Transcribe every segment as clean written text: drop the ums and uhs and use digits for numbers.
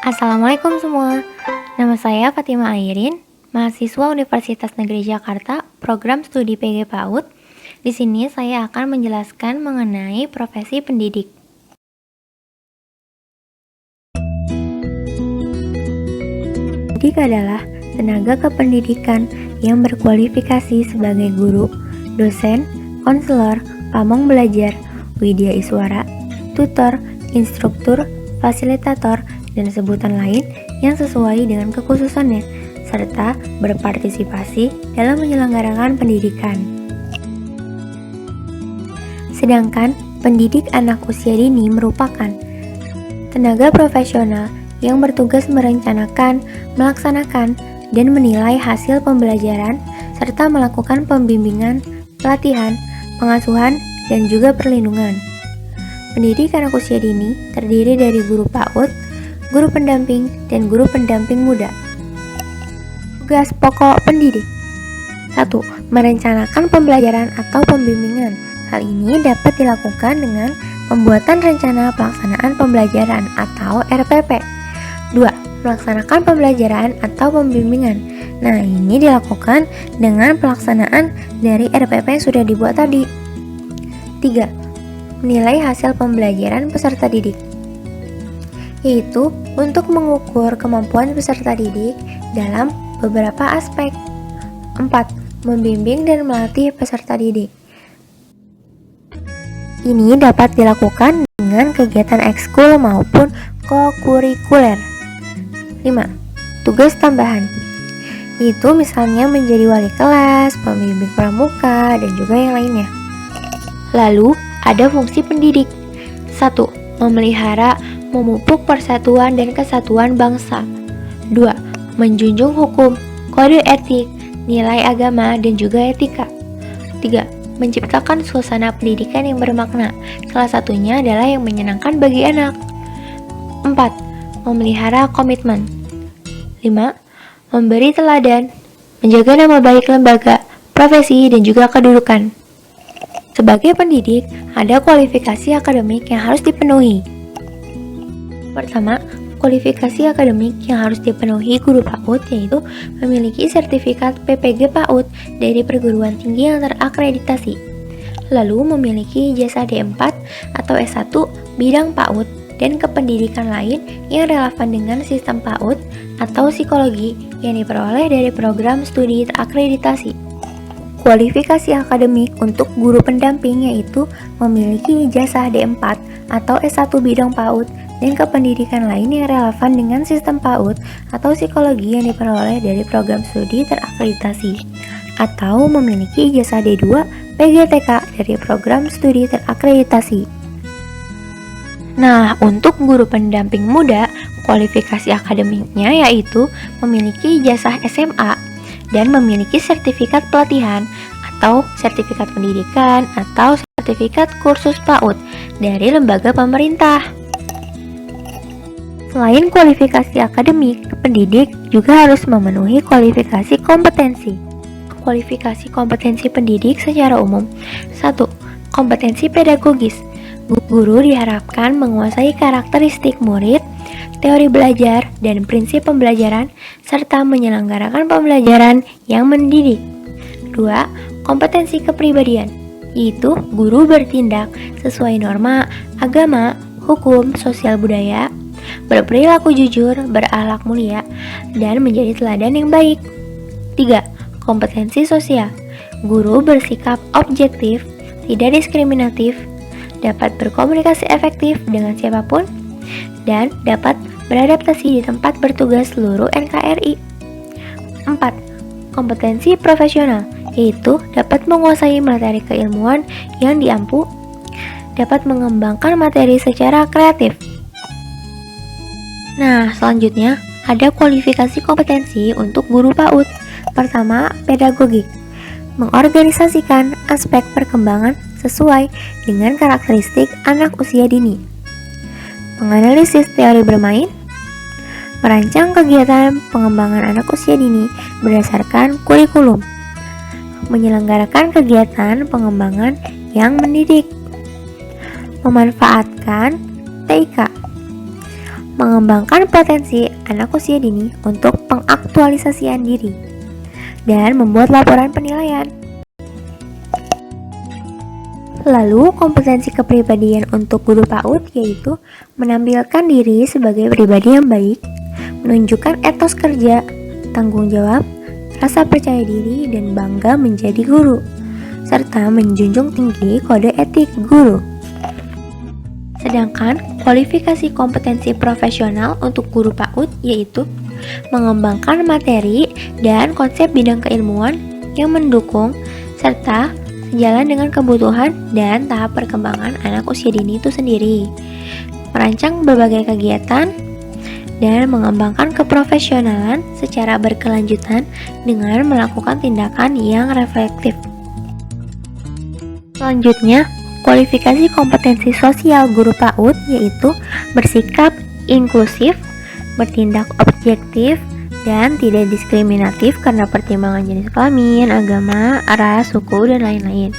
Assalamualaikum semua. Nama saya Fatima Airin, mahasiswa Universitas Negeri Jakarta, program studi PG PAUD. Di sini saya akan menjelaskan mengenai profesi pendidik. Pendidik adalah tenaga kependidikan yang berkualifikasi sebagai guru, dosen, konselor, pamong belajar, widya iswara, tutor, instruktur, fasilitator, dan sebutan lain yang sesuai dengan kekhususannya, serta berpartisipasi dalam menyelenggarakan pendidikan. Sedangkan pendidik anak usia dini merupakan tenaga profesional yang bertugas merencanakan, melaksanakan, dan menilai hasil pembelajaran, serta melakukan pembimbingan, pelatihan, pengasuhan, dan juga perlindungan. Pendidik anak usia dini terdiri dari guru PAUD, guru pendamping, dan guru pendamping muda. Tugas pokok pendidik 1. Merencanakan pembelajaran atau pembimbingan. Hal ini dapat dilakukan dengan pembuatan rencana pelaksanaan pembelajaran atau RPP. 2. Melaksanakan pembelajaran atau pembimbingan. Nah, ini dilakukan dengan pelaksanaan dari RPP yang sudah dibuat tadi. 3. Menilai hasil pembelajaran peserta didik, yaitu untuk mengukur kemampuan peserta didik dalam beberapa aspek. 4. Membimbing dan melatih peserta didik. Ini dapat dilakukan dengan kegiatan ekskul maupun kokurikuler. 5. Tugas tambahan, itu misalnya menjadi wali kelas, pembimbing pramuka, dan juga yang lainnya. Lalu, ada fungsi pendidik. 1. Memelihara, memupuk persatuan dan kesatuan bangsa. 2. Menjunjung hukum, kode etik, nilai agama, dan juga etika. 3. Menciptakan suasana pendidikan yang bermakna. Salah satunya adalah yang menyenangkan bagi anak. 4. Memelihara komitmen. 5. Memberi teladan, menjaga nama baik lembaga, profesi, dan juga kedudukan. Sebagai pendidik, ada kualifikasi akademik yang harus dipenuhi. Pertama, kualifikasi akademik yang harus dipenuhi guru PAUD yaitu memiliki sertifikat PPG PAUD dari perguruan tinggi yang terakreditasi, lalu memiliki ijazah D4 atau S1 bidang PAUD dan kependidikan lain yang relevan dengan sistem PAUD atau psikologi yang diperoleh dari program studi terakreditasi. Kualifikasi akademik untuk guru pendamping yaitu memiliki ijazah D4 atau S1 bidang PAUD dan kependidikan lain yang relevan dengan sistem PAUD atau psikologi yang diperoleh dari program studi terakreditasi, atau memiliki ijazah D2 PGTK dari program studi terakreditasi. Nah, untuk guru pendamping muda, kualifikasi akademiknya yaitu memiliki ijazah SMA dan memiliki sertifikat pelatihan atau sertifikat pendidikan atau sertifikat kursus PAUD dari lembaga pemerintah. Selain kualifikasi akademik, pendidik juga harus memenuhi kualifikasi kompetensi. Kualifikasi kompetensi pendidik secara umum. 1. Kompetensi pedagogis. Guru diharapkan menguasai karakteristik murid, teori belajar, dan prinsip pembelajaran, serta menyelenggarakan pembelajaran yang mendidik. 2. Kompetensi kepribadian, yaitu guru bertindak sesuai norma, agama, hukum, sosial budaya, berperilaku jujur, berakhlak mulia, dan menjadi teladan yang baik. 3. Kompetensi sosial, guru bersikap objektif, tidak diskriminatif, dapat berkomunikasi efektif dengan siapapun, dan dapat beradaptasi di tempat bertugas seluruh NKRI. 4. Kompetensi profesional, yaitu dapat menguasai materi keilmuan yang diampu, dapat mengembangkan materi secara kreatif. Nah, selanjutnya ada kualifikasi kompetensi untuk guru PAUD. Pertama, pedagogik, mengorganisasikan aspek perkembangan sesuai dengan karakteristik anak usia dini. Menganalisis teori bermain, merancang kegiatan pengembangan anak usia dini berdasarkan kurikulum, menyelenggarakan kegiatan pengembangan yang mendidik, memanfaatkan TIK, mengembangkan potensi anak usia dini untuk pengaktualisasian diri, dan membuat laporan penilaian. Lalu, kompetensi kepribadian untuk guru PAUD yaitu menampilkan diri sebagai pribadi yang baik, menunjukkan etos kerja, tanggung jawab, rasa percaya diri, dan bangga menjadi guru, serta menjunjung tinggi kode etik guru. Sedangkan kualifikasi kompetensi profesional untuk guru PAUD yaitu mengembangkan materi dan konsep bidang keilmuan yang mendukung serta sejalan dengan kebutuhan dan tahap perkembangan anak usia dini itu sendiri, merancang berbagai kegiatan, dan mengembangkan keprofesionalan secara berkelanjutan dengan melakukan tindakan yang reflektif. Selanjutnya, kualifikasi kompetensi sosial guru PAUD yaitu bersikap inklusif, bertindak objektif, dan tidak diskriminatif karena pertimbangan jenis kelamin, agama, ras, suku, dan lain-lain.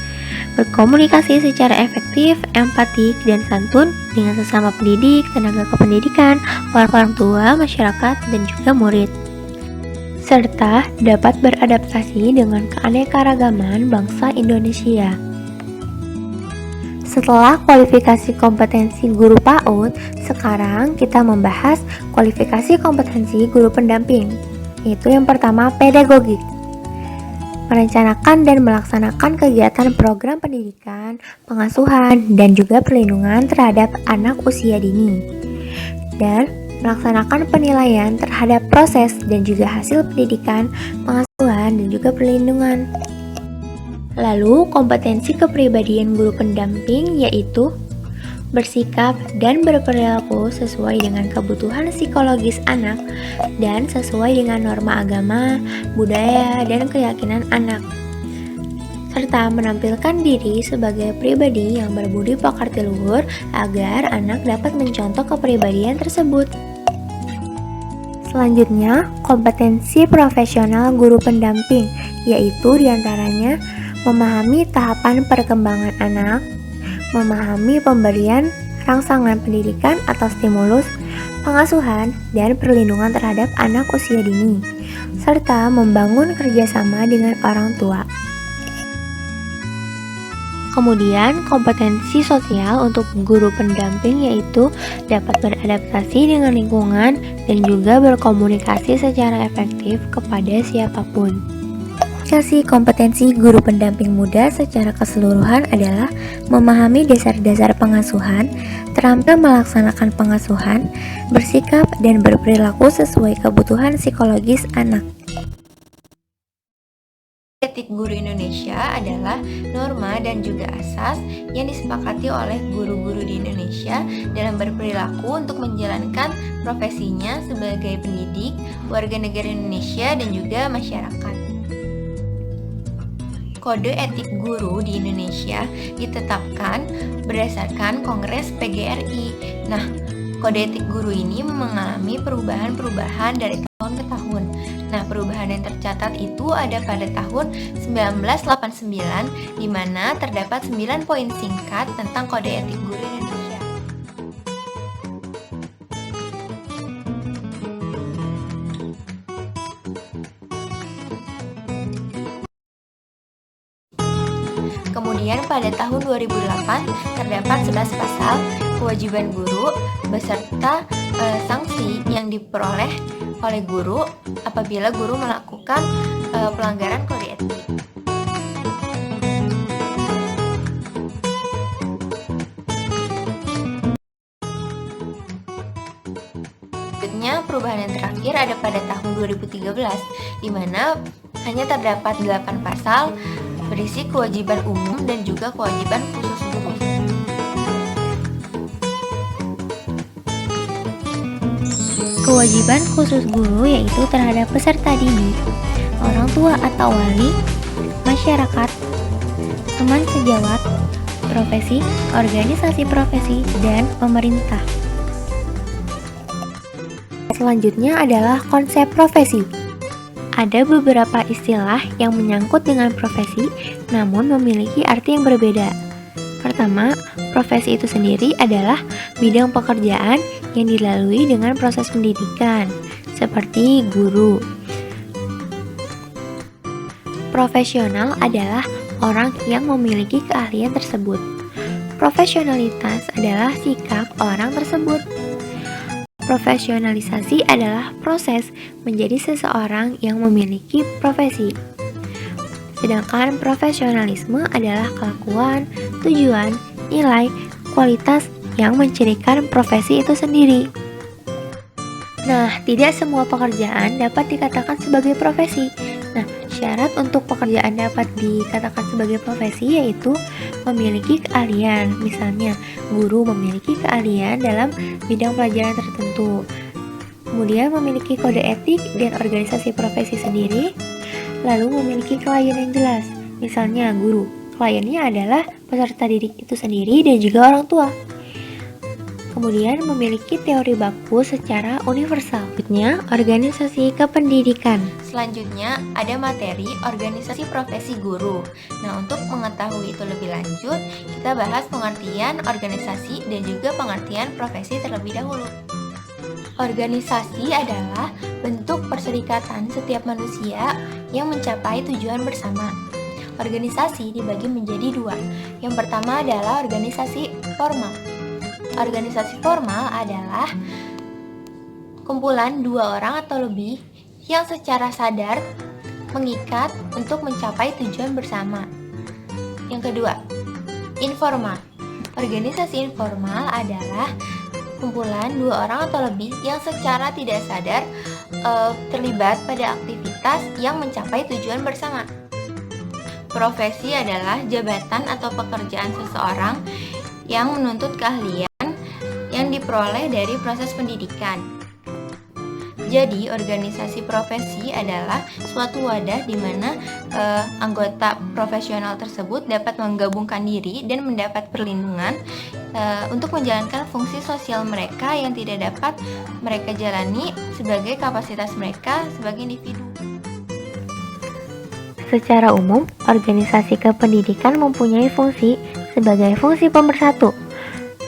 Berkomunikasi secara efektif, empatik, dan santun dengan sesama pendidik, tenaga kependidikan, orang tua, masyarakat, dan juga murid. Serta dapat beradaptasi dengan keanekaragaman bangsa Indonesia. Setelah kualifikasi kompetensi guru PAUD, sekarang kita membahas kualifikasi kompetensi guru pendamping, yaitu yang pertama pedagogik. Merencanakan dan melaksanakan kegiatan program pendidikan, pengasuhan, dan juga perlindungan terhadap anak usia dini. Dan melaksanakan penilaian terhadap proses dan juga hasil pendidikan, pengasuhan, dan juga perlindungan. Lalu, kompetensi kepribadian guru pendamping yaitu bersikap dan berperilaku sesuai dengan kebutuhan psikologis anak dan sesuai dengan norma agama, budaya, dan keyakinan anak, serta menampilkan diri sebagai pribadi yang berbudi pekerti luhur agar anak dapat mencontoh kepribadian tersebut. Selanjutnya, kompetensi profesional guru pendamping yaitu diantaranya memahami tahapan perkembangan anak, memahami pemberian rangsangan pendidikan atau stimulus, pengasuhan, dan perlindungan terhadap anak usia dini, serta membangun kerjasama dengan orang tua. Kemudian, kompetensi sosial untuk guru pendamping yaitu dapat beradaptasi dengan lingkungan dan juga berkomunikasi secara efektif kepada siapapun. Kompetensi guru pendamping muda secara keseluruhan adalah memahami dasar-dasar pengasuhan, terampil melaksanakan pengasuhan, bersikap dan berperilaku sesuai kebutuhan psikologis anak. Etik guru Indonesia adalah norma dan juga asas yang disepakati oleh guru-guru di Indonesia dalam berperilaku untuk menjalankan profesinya sebagai pendidik, warga negara Indonesia, dan juga masyarakat. Kode etik guru di Indonesia ditetapkan berdasarkan Kongres PGRI. Nah, kode etik guru ini mengalami perubahan-perubahan dari tahun ke tahun. Nah, perubahan yang tercatat itu ada pada tahun 1989, di mana terdapat 9 poin singkat tentang kode etik guru Indonesia. Kemudian pada tahun 2008 terdapat 11 pasal kewajiban guru beserta sanksi yang diperoleh oleh guru apabila guru melakukan pelanggaran kode etik. Selanjutnya, perubahan yang terakhir ada pada tahun 2013, di mana hanya terdapat 8 pasal berisi kewajiban umum dan juga kewajiban khusus guru. Kewajiban khusus guru yaitu terhadap peserta didik, orang tua atau wali, masyarakat, teman sejawat, profesi, organisasi profesi, dan pemerintah. Selanjutnya adalah konsep profesi. Ada beberapa istilah yang menyangkut dengan profesi, namun memiliki arti yang berbeda. Pertama, profesi itu sendiri adalah bidang pekerjaan yang dilalui dengan proses pendidikan, seperti guru. Profesional adalah orang yang memiliki keahlian tersebut. Profesionalitas adalah sikap orang tersebut. Profesionalisasi adalah proses menjadi seseorang yang memiliki profesi. Sedangkan profesionalisme adalah kelakuan, tujuan, nilai, kualitas yang mencirikan profesi itu sendiri. Nah, tidak semua pekerjaan dapat dikatakan sebagai profesi. Nah, syarat untuk pekerjaan dapat dikatakan sebagai profesi yaitu memiliki keahlian. Misalnya, guru memiliki keahlian dalam bidang pelajaran tertentu. Kemudian memiliki kode etik dan organisasi profesi sendiri. Lalu memiliki klien yang jelas. Misalnya, guru. Kliennya adalah peserta didik itu sendiri dan juga orang tua. Kemudian memiliki teori baku secara universal. Selanjutnya, organisasi kependidikan. Selanjutnya, ada materi organisasi profesi guru. Nah, untuk mengetahui itu lebih lanjut, kita bahas pengertian organisasi dan juga pengertian profesi terlebih dahulu. Organisasi adalah bentuk perserikatan setiap manusia yang mencapai tujuan bersama. Organisasi dibagi menjadi dua. Yang pertama adalah organisasi formal. Organisasi formal adalah kumpulan dua orang atau lebih yang secara sadar mengikat untuk mencapai tujuan bersama. Yang kedua, informal. Organisasi informal adalah kumpulan dua orang atau lebih yang secara tidak sadar terlibat pada aktivitas yang mencapai tujuan bersama. Profesi adalah jabatan atau pekerjaan seseorang yang menuntut keahlian yang diperoleh dari proses pendidikan. Jadi, organisasi profesi adalah suatu wadah di mana anggota profesional tersebut dapat menggabungkan diri dan mendapat perlindungan untuk menjalankan fungsi sosial mereka yang tidak dapat mereka jalani sebagai kapasitas mereka sebagai individu. Secara umum, organisasi kependidikan mempunyai fungsi sebagai fungsi pemersatu.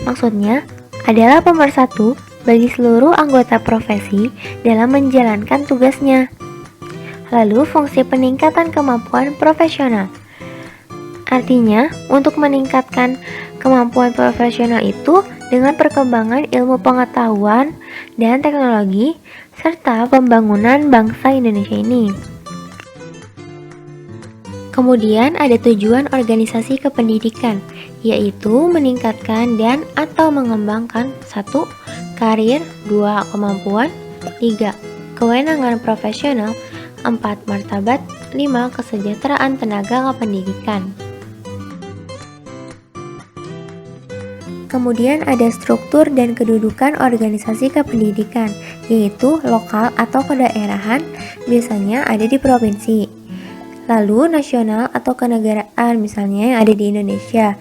Maksudnya adalah pemersatu bagi seluruh anggota profesi dalam menjalankan tugasnya. Lalu, fungsi peningkatan kemampuan profesional. Artinya, untuk meningkatkan kemampuan profesional itu dengan perkembangan ilmu pengetahuan dan teknologi serta pembangunan bangsa Indonesia ini. Kemudian ada tujuan organisasi kependidikan, yaitu meningkatkan dan atau mengembangkan 1. Karir, 2. Kemampuan, 3. Kewenangan profesional, 4. Martabat, 5. Kesejahteraan tenaga kependidikan. Kemudian ada struktur dan kedudukan organisasi kependidikan, yaitu lokal atau kedaerahan, biasanya ada di provinsi. Lalu nasional atau kenegaraan, misalnya yang ada di Indonesia,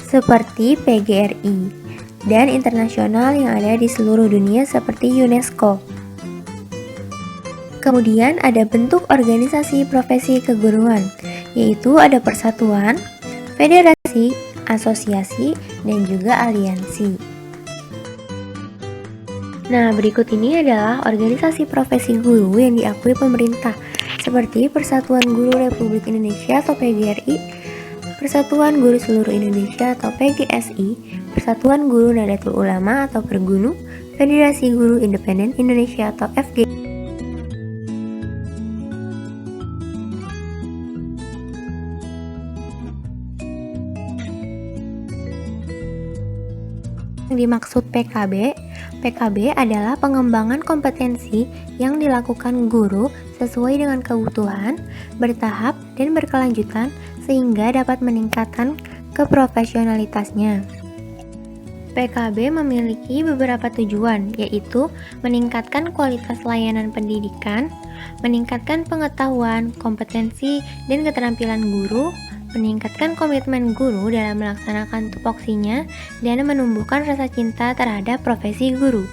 seperti PGRI, dan internasional yang ada di seluruh dunia seperti UNESCO. Kemudian ada bentuk organisasi profesi keguruan, yaitu ada persatuan, federasi, asosiasi, dan juga aliansi. Nah, berikut ini adalah organisasi profesi guru yang diakui pemerintah, seperti Persatuan Guru Republik Indonesia atau PGRI, Persatuan Guru Seluruh Indonesia atau PGSI, Persatuan Guru Nahdlatul Ulama atau Pergunu, Federasi Guru Independen Indonesia atau FG. Yang dimaksud PKB adalah pengembangan kompetensi yang dilakukan guru sesuai dengan kebutuhan, bertahap dan berkelanjutan sehingga dapat meningkatkan keprofesionalitasnya. PKB memiliki beberapa tujuan, yaitu meningkatkan kualitas layanan pendidikan, meningkatkan pengetahuan, kompetensi, dan keterampilan guru, meningkatkan komitmen guru dalam melaksanakan tupoksinya, dan menumbuhkan rasa cinta terhadap profesi guru.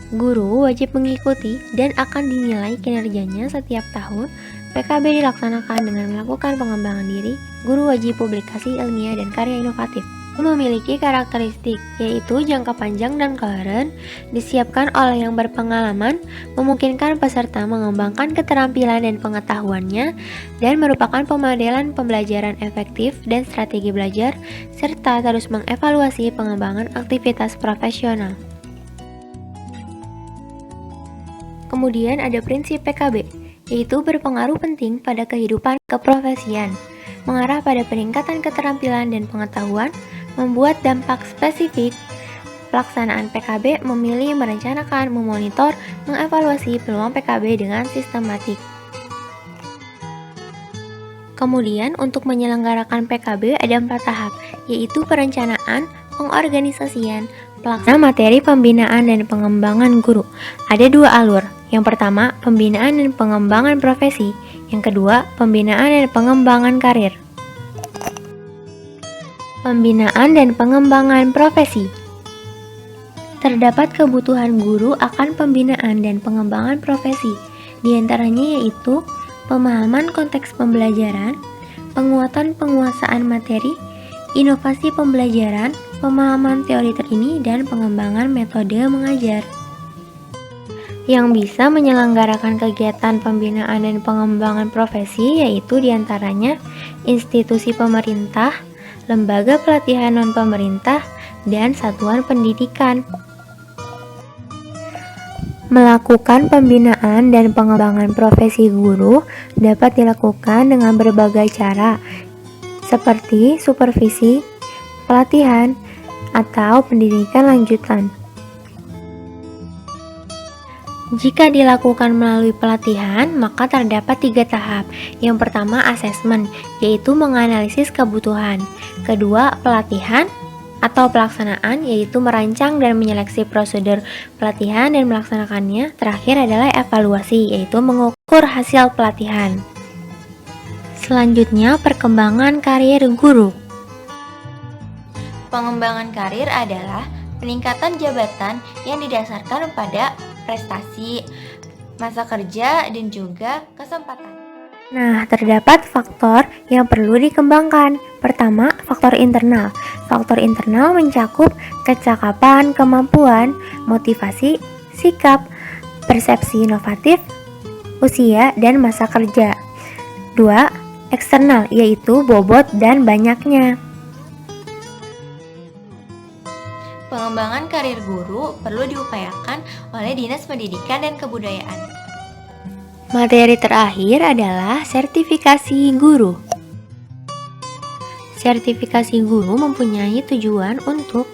Guru wajib mengikuti dan akan dinilai kinerjanya setiap tahun. PKB dilaksanakan dengan melakukan pengembangan diri. Guru wajib publikasi ilmiah dan karya inovatif. memiliki karakteristik yaitu jangka panjang dan koheren, disiapkan oleh yang berpengalaman, memungkinkan peserta mengembangkan keterampilan dan pengetahuannya, dan merupakan pemodelan pembelajaran efektif dan strategi belajar, serta terus mengevaluasi pengembangan aktivitas profesional. Kemudian ada prinsip PKB, yaitu berpengaruh penting pada kehidupan keprofesian, mengarah pada peningkatan keterampilan dan pengetahuan, membuat dampak spesifik. Pelaksanaan PKB memilih, merencanakan, memonitor, mengevaluasi peluang PKB dengan sistematik. Kemudian untuk menyelenggarakan PKB ada 4 tahap, yaitu perencanaan, pengorganisasian, pelaksanaan materi pembinaan dan pengembangan guru. Ada 2 alur. Yang pertama, pembinaan dan pengembangan profesi. Yang kedua, pembinaan dan pengembangan karir. Pembinaan dan pengembangan profesi. Terdapat kebutuhan guru akan pembinaan dan pengembangan profesi, di antaranya yaitu pemahaman konteks pembelajaran, penguatan penguasaan materi, inovasi pembelajaran, pemahaman teori terkini, dan pengembangan metode mengajar. Yang bisa menyelenggarakan kegiatan pembinaan dan pengembangan profesi yaitu diantaranya institusi pemerintah, lembaga pelatihan non-pemerintah, dan satuan pendidikan. Melakukan pembinaan dan pengembangan profesi guru dapat dilakukan dengan berbagai cara, seperti supervisi, pelatihan, atau pendidikan lanjutan. Jika dilakukan melalui pelatihan, maka terdapat 3 tahap. Yang pertama, asesmen, yaitu menganalisis kebutuhan. Kedua, pelatihan atau pelaksanaan, yaitu merancang dan menyeleksi prosedur pelatihan dan melaksanakannya. Terakhir adalah evaluasi, yaitu mengukur hasil pelatihan. Selanjutnya, perkembangan karir guru. Pengembangan karir adalah peningkatan jabatan yang didasarkan pada prestasi, masa kerja, dan juga kesempatan. Nah, terdapat faktor yang perlu dikembangkan. Pertama, faktor internal. Faktor internal mencakup kecakapan, kemampuan, motivasi, sikap, persepsi inovatif, usia, dan masa kerja. 2. Eksternal, yaitu bobot dan banyaknya. Pengembangan karir guru perlu diupayakan oleh Dinas Pendidikan dan Kebudayaan. Materi terakhir adalah sertifikasi guru. Sertifikasi guru mempunyai tujuan untuk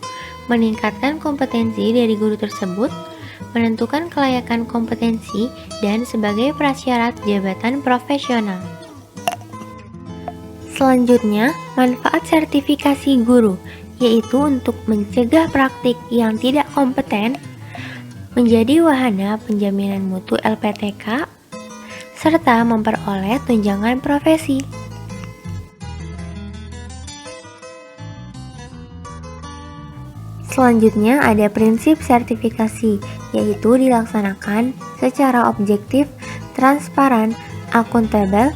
meningkatkan kompetensi dari guru tersebut, menentukan kelayakan kompetensi, dan sebagai prasyarat jabatan profesional. Selanjutnya, manfaat sertifikasi guru, yaitu untuk mencegah praktik yang tidak kompeten, menjadi wahana penjaminan mutu LPTK, serta memperoleh tunjangan profesi. Selanjutnya ada prinsip sertifikasi, yaitu dilaksanakan secara objektif, transparan, akuntabel,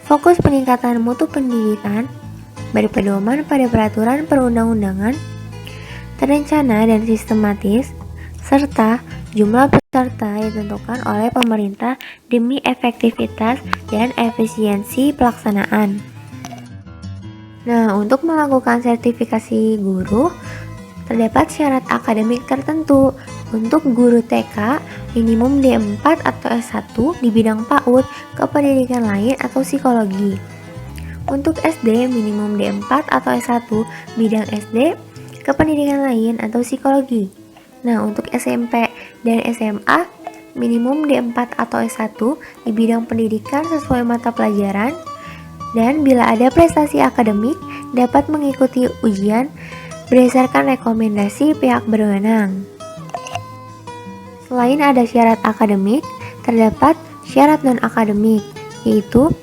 fokus peningkatan mutu pendidikan, berpedoman pada peraturan perundang-undangan, terencana dan sistematis, serta jumlah peserta ditentukan oleh pemerintah demi efektivitas dan efisiensi pelaksanaan. Nah, untuk melakukan sertifikasi guru, terdapat syarat akademik tertentu. Untuk guru TK, minimum D4 atau S1 di bidang PAUD, kependidikan lain atau psikologi. Untuk SD, minimum D4 atau S1 bidang SD, kependidikan lain atau psikologi. Nah, untuk SMP dan SMA, minimum D4 atau S1 di bidang pendidikan sesuai mata pelajaran, dan bila ada prestasi akademik, dapat mengikuti ujian berdasarkan rekomendasi pihak berwenang. Selain ada syarat akademik, terdapat syarat non-akademik, yaitu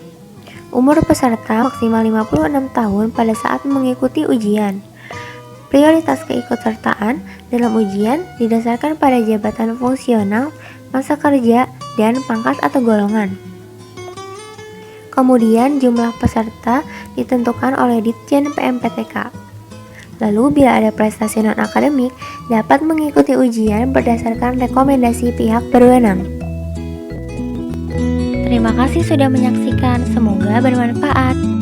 umur peserta maksimal 56 tahun pada saat mengikuti ujian. Prioritas keikutsertaan dalam ujian didasarkan pada jabatan fungsional, masa kerja, dan pangkat atau golongan. Kemudian jumlah peserta ditentukan oleh Ditjen PMPTK. Lalu bila ada prestasi non-akademik, dapat mengikuti ujian berdasarkan rekomendasi pihak berwenang. Terima kasih sudah menyaksikan, semoga bermanfaat.